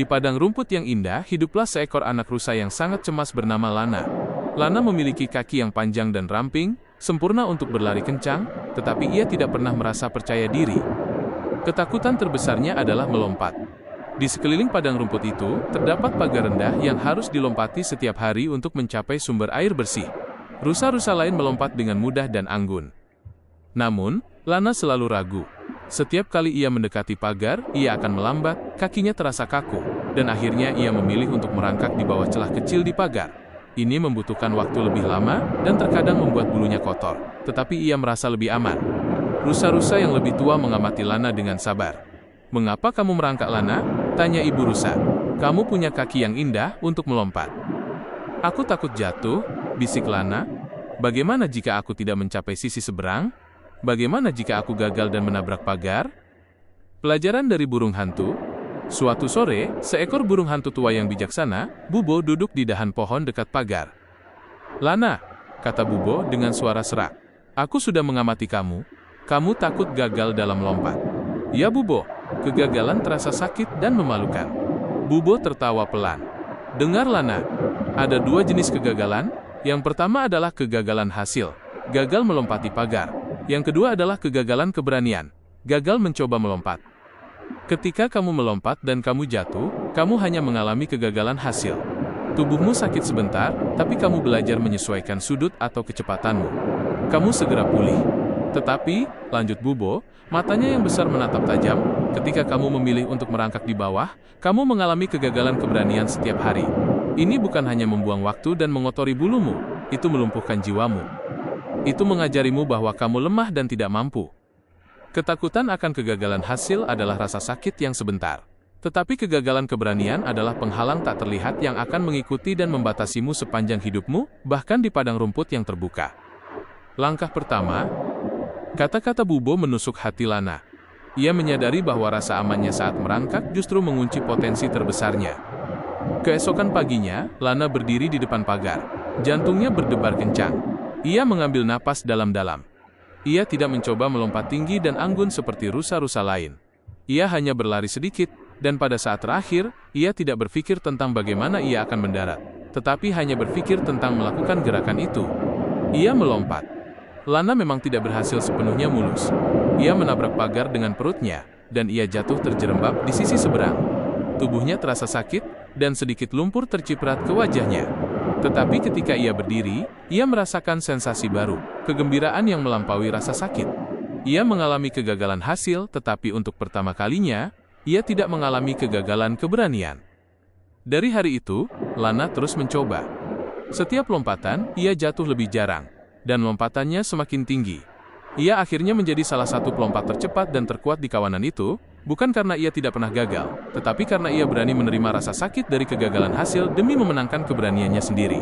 Di padang rumput yang indah, hiduplah seekor anak rusa yang sangat cemas bernama Lana. Lana memiliki kaki yang panjang dan ramping, sempurna untuk berlari kencang, tetapi ia tidak pernah merasa percaya diri. Ketakutan terbesarnya adalah melompat. Di sekeliling padang rumput itu, terdapat pagar rendah yang harus dilompati setiap hari untuk mencapai sumber air bersih. Rusa-rusa lain melompat dengan mudah dan anggun. Namun, Lana selalu ragu. Setiap kali ia mendekati pagar, ia akan melambat, kakinya terasa kaku, dan akhirnya ia memilih untuk merangkak di bawah celah kecil di pagar. Ini membutuhkan waktu lebih lama, dan terkadang membuat bulunya kotor, tetapi ia merasa lebih aman. Rusa-rusa yang lebih tua mengamati Lana dengan sabar. "Mengapa kamu merangkak, Lana?" tanya ibu rusa. "Kamu punya kaki yang indah untuk melompat." "Aku takut jatuh," bisik Lana. "Bagaimana jika aku tidak mencapai sisi seberang? Bagaimana jika aku gagal dan menabrak pagar?" Pelajaran dari burung hantu. Suatu sore, seekor burung hantu tua yang bijaksana, Bubo, duduk di dahan pohon dekat pagar. "Lana," kata Bubo dengan suara serak, "aku sudah mengamati kamu. Kamu takut gagal dalam melompat." "Ya Bubo, kegagalan terasa sakit dan memalukan." Bubo tertawa pelan. "Dengar Lana, ada dua jenis kegagalan. Yang pertama adalah kegagalan hasil, gagal melompati pagar. Yang kedua adalah kegagalan keberanian, gagal mencoba melompat. Ketika kamu melompat dan kamu jatuh, kamu hanya mengalami kegagalan hasil. Tubuhmu sakit sebentar, tapi kamu belajar menyesuaikan sudut atau kecepatanmu. Kamu segera pulih. Tetapi," lanjut Bubo, matanya yang besar menatap tajam, "ketika kamu memilih untuk merangkak di bawah, kamu mengalami kegagalan keberanian setiap hari. Ini bukan hanya membuang waktu dan mengotori bulumu, itu melumpuhkan jiwamu. Itu mengajarimu bahwa kamu lemah dan tidak mampu." Ketakutan akan kegagalan hasil adalah rasa sakit yang sebentar. Tetapi kegagalan keberanian adalah penghalang tak terlihat yang akan mengikuti dan membatasimu sepanjang hidupmu, bahkan di padang rumput yang terbuka. Langkah pertama, kata-kata Bubo menusuk hati Lana. Ia menyadari bahwa rasa amannya saat merangkak justru mengunci potensi terbesarnya. Keesokan paginya, Lana berdiri di depan pagar. Jantungnya berdebar kencang. Ia mengambil napas dalam-dalam. Ia tidak mencoba melompat tinggi dan anggun seperti rusa-rusa lain. Ia hanya berlari sedikit, dan pada saat terakhir, ia tidak berpikir tentang bagaimana ia akan mendarat, tetapi hanya berpikir tentang melakukan gerakan itu. Ia melompat. Lana memang tidak berhasil sepenuhnya mulus. Ia menabrak pagar dengan perutnya, dan ia jatuh terjerembab di sisi seberang. Tubuhnya terasa sakit, dan sedikit lumpur terciprat ke wajahnya. Tetapi ketika ia berdiri, ia merasakan sensasi baru, kegembiraan yang melampaui rasa sakit. Ia mengalami kegagalan hasil, tetapi untuk pertama kalinya, ia tidak mengalami kegagalan keberanian. Dari hari itu, Lana terus mencoba. Setiap lompatan, ia jatuh lebih jarang, dan lompatannya semakin tinggi. Ia akhirnya menjadi salah satu pelompat tercepat dan terkuat di kawanan itu, bukan karena ia tidak pernah gagal, tetapi karena ia berani menerima rasa sakit dari kegagalan hasil demi memenangkan keberaniannya sendiri.